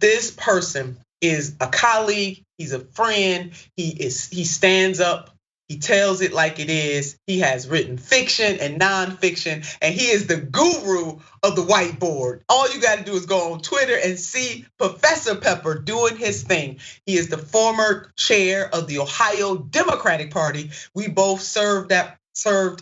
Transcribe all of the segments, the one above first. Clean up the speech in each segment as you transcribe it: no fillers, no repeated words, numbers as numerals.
this person is a colleague, he's a friend, he stands up, he tells it like it is. He has written fiction and nonfiction, and he is the guru of the whiteboard. All you got to do is go on Twitter and see Professor Pepper doing his thing. He is the former chair of the Ohio Democratic Party. We both served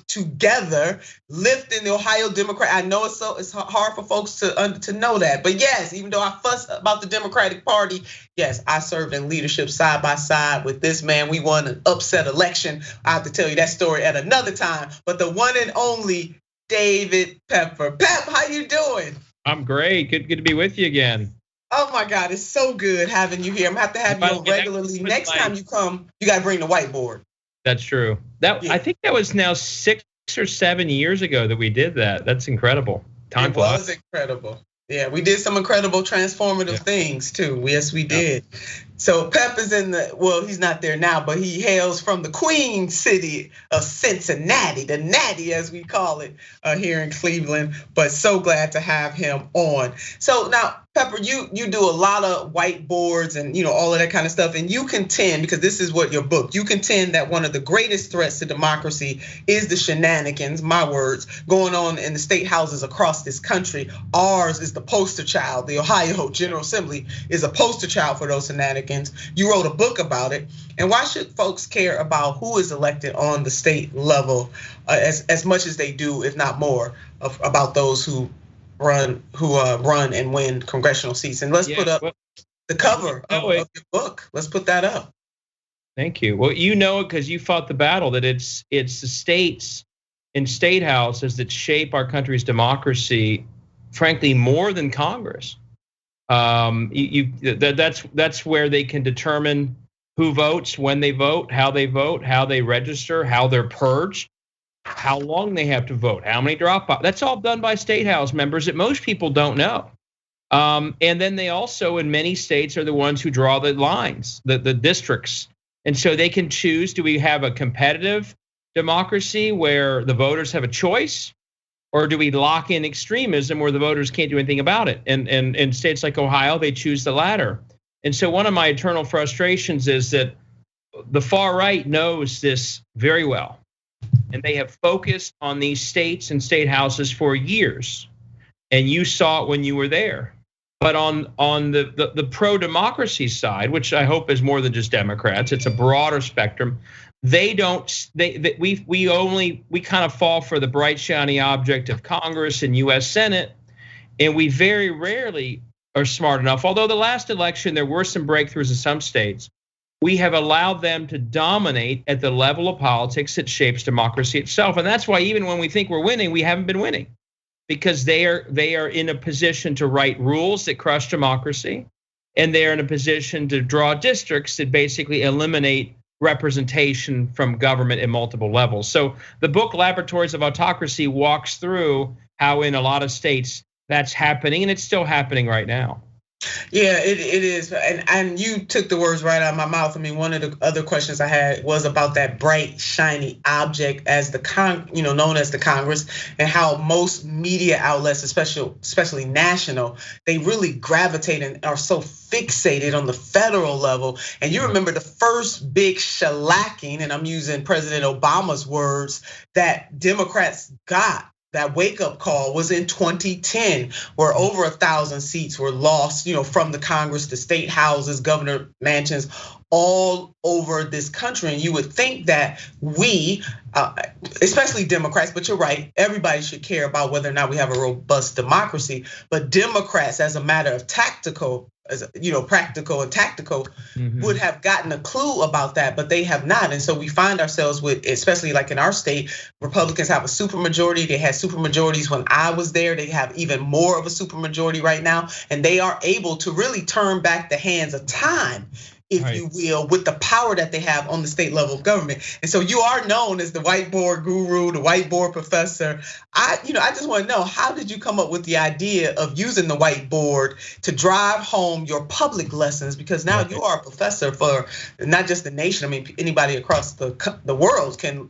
together, lifting the Ohio Democrat. I know it's hard for folks to know that, but yes, even though I fuss about the Democratic Party, yes, I served in leadership side by side with this man. We won an upset election. I have to tell you that story at another time. But the one and only David Pepper. Pep, how you doing? I'm great. Good to be with you again. Oh my God, it's so good having you here. I'm gonna have to have you on regularly. Next time you come, you got to bring the whiteboard. That's true. I think that was now 6 or 7 years ago that we did that. That's incredible. Time flies. It was incredible. Yeah, we did some incredible transformative things too. Yes, we did. So Pep is he's not there now, but he hails from the Queen City of Cincinnati, the Natty as we call it here in Cleveland. But so glad to have him on. So now, Pepper, you do a lot of whiteboards and all of that kind of stuff, and you contend, because this is what your book, you contend that one of the greatest threats to democracy is the shenanigans, my words, going on in the state houses across this country. Ours is the poster child. The Ohio General Assembly is a poster child for those shenanigans. You wrote a book about it, and why should folks care about who is elected on the state level as much as they do, if not more, about those who run and win congressional seats? And let's put up the cover of your book. Let's put that up. Thank you. Well, you know it because you fought the battle that it's the states and state houses that shape our country's democracy, frankly, more than Congress. That's where they can determine who votes, when they vote, how they register, how they're purged, how long they have to vote, how many drop out. That's all done by state house members that most people don't know. And then they also, in many states, are the ones who draw the lines, the districts. And so they can choose, do we have a competitive democracy where the voters have a choice? Or do we lock in extremism where the voters can't do anything about it? And in states like Ohio, they choose the latter. And so one of my eternal frustrations is that the far right knows this very well. And they have focused on these states and state houses for years. And you saw it when you were there. But on the pro-democracy side, which I hope is more than just Democrats, it's a broader spectrum. We kind of fall for the bright shiny object of Congress and US Senate, and we very rarely are smart enough. Although the last election, there were some breakthroughs in some states, we have allowed them to dominate at the level of politics that shapes democracy itself. And that's why even when we think we're winning, we haven't been winning, because they are in a position to write rules that crush democracy, and they're in a position to draw districts that basically eliminate representation from government at multiple levels. So the book Laboratories of Autocracy walks through how in a lot of states that's happening, and it's still happening right now. Yeah, it is, and you took the words right out of my mouth. I mean, one of the other questions I had was about that bright, shiny object as known as the Congress, and how most media outlets, especially national, they really gravitate and are so fixated on the federal level. And you remember the first big shellacking, and I'm using President Obama's words, that Democrats got. That wake-up call was in 2010, where over 1,000 seats were lost, from the Congress, the state houses, governor mansions, all over this country. And you would think that we, especially Democrats, but you're right, everybody should care about whether or not we have a robust democracy. But Democrats, as a matter of practical and tactical, would have gotten a clue about that, but they have not. And so we find ourselves with, especially like in our state, Republicans have a supermajority. They had supermajorities when I was there. They have even more of a supermajority right now, and they are able to really turn back the hands of time, if you will, with the power that they have on the state level of government. And so you are known as the whiteboard guru, the whiteboard professor. I just want to know, how did you come up with the idea of using the whiteboard to drive home your public lessons? Because now you are a professor for not just the nation. I mean, anybody across the world can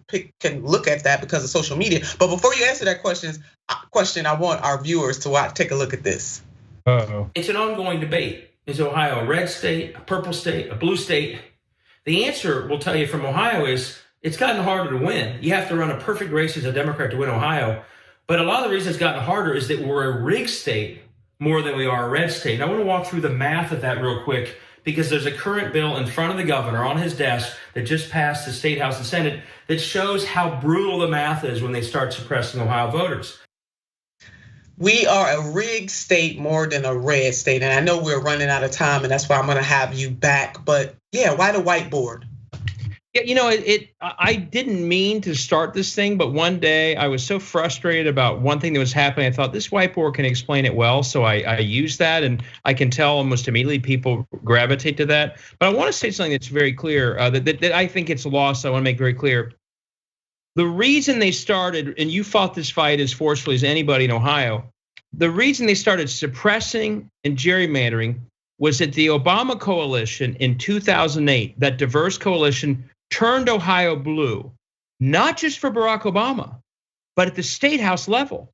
look at that because of social media. But before you answer that question, I want our viewers to take a look at this. It's an ongoing debate. Is Ohio a red state, a purple state, a blue state? The answer will tell you from Ohio is it's gotten harder to win. You have to run a perfect race as a Democrat to win Ohio. But a lot of the reason it's gotten harder is that we're a rigged state more than we are a red state. And I want to walk through the math of that real quick, because there's a current bill in front of the governor on his desk that just passed the State House and Senate that shows how brutal the math is when they start suppressing Ohio voters. We are a rigged state more than a red state. And I know we're running out of time, and that's why I'm going to have you back. But yeah, why the whiteboard? Yeah, I didn't mean to start this thing, but one day I was so frustrated about one thing that was happening. I thought this whiteboard can explain it well, so I used that, and I can tell almost immediately people gravitate to that. But I want to say something that's very clear that I think it's lost. I want to make very clear. The reason they started, and you fought this fight as forcefully as anybody in Ohio, the reason they started suppressing and gerrymandering was that the Obama coalition in 2008, that diverse coalition, turned Ohio blue, not just for Barack Obama, but at the state house level.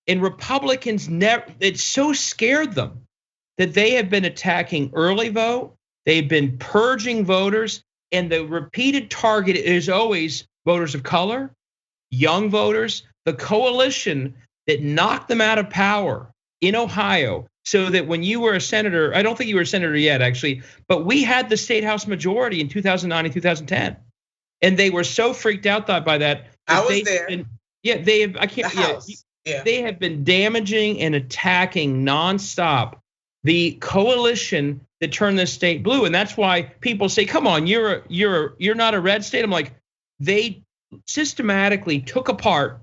And Republicans it so scared them that they have been attacking early vote, they've been purging voters, and the repeated target is always voters of color, young voters, the coalition that knocked them out of power in Ohio, so that when you were a senator, I don't think you were a senator yet, actually, but we had the state house majority in 2009 and 2010, and they were so freaked out by that. I was there. They have. I can't. Yeah, they have been damaging and attacking nonstop the coalition that turned the state blue, and that's why people say, "Come on, you're not a red state." I'm like, they systematically took apart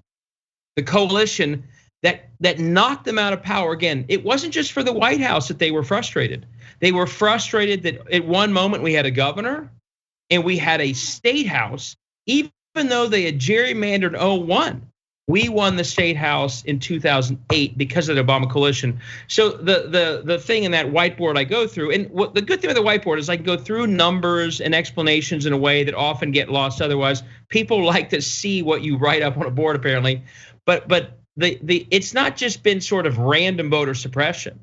the coalition that knocked them out of power. Again, it wasn't just for the White House that they were frustrated. They were frustrated that at one moment we had a governor and we had a state house, even though they had gerrymandered 01. We won the state house in 2008 because of the Obama coalition. So the thing in that whiteboard I go through, and what the good thing with the whiteboard is I can go through numbers and explanations in a way that often get lost otherwise. People like to see what you write up on a board apparently, but it's not just been sort of random voter suppression.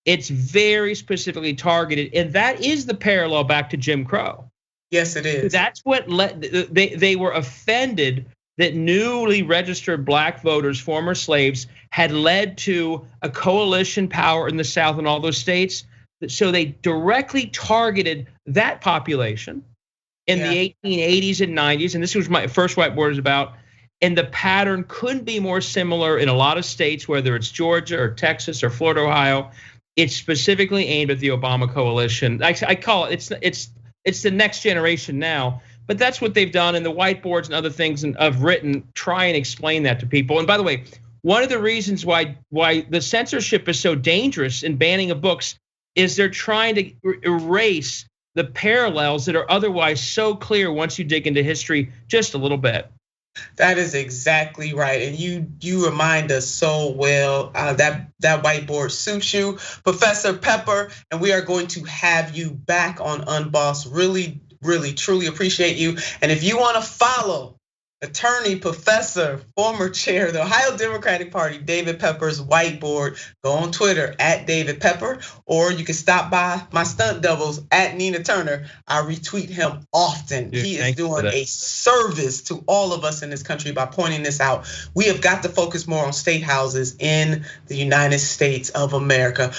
It's very specifically targeted, and that is the parallel back to Jim Crow. Yes, it is. That's what they were offended that newly registered black voters, former slaves, had led to a coalition power in the South and all those states. So they directly targeted that population in the 1880s and 90s, and this was my first whiteboard is about. And the pattern couldn't be more similar in a lot of states, whether it's Georgia or Texas or Florida, Ohio. It's specifically aimed at the Obama coalition. I call it, it's the next generation now, but that's what they've done. And the whiteboards and other things I've written try and explain that to people. And by the way, one of the reasons why the censorship is so dangerous in banning of books is they're trying to erase the parallels that are otherwise so clear once you dig into history just a little bit. That is exactly right, and you remind us so well. That whiteboard suits you, Professor Pepper, and we are going to have you back on Unbossed. Really, really, truly appreciate you. And if you want to follow attorney, professor, former chair of the Ohio Democratic Party, David Pepper's whiteboard, go on Twitter at David Pepper, or you can stop by my stunt doubles at Nina Turner. I retweet him often. Dude, he is doing a service to all of us in this country by pointing this out. We have got to focus more on state houses in the United States of America.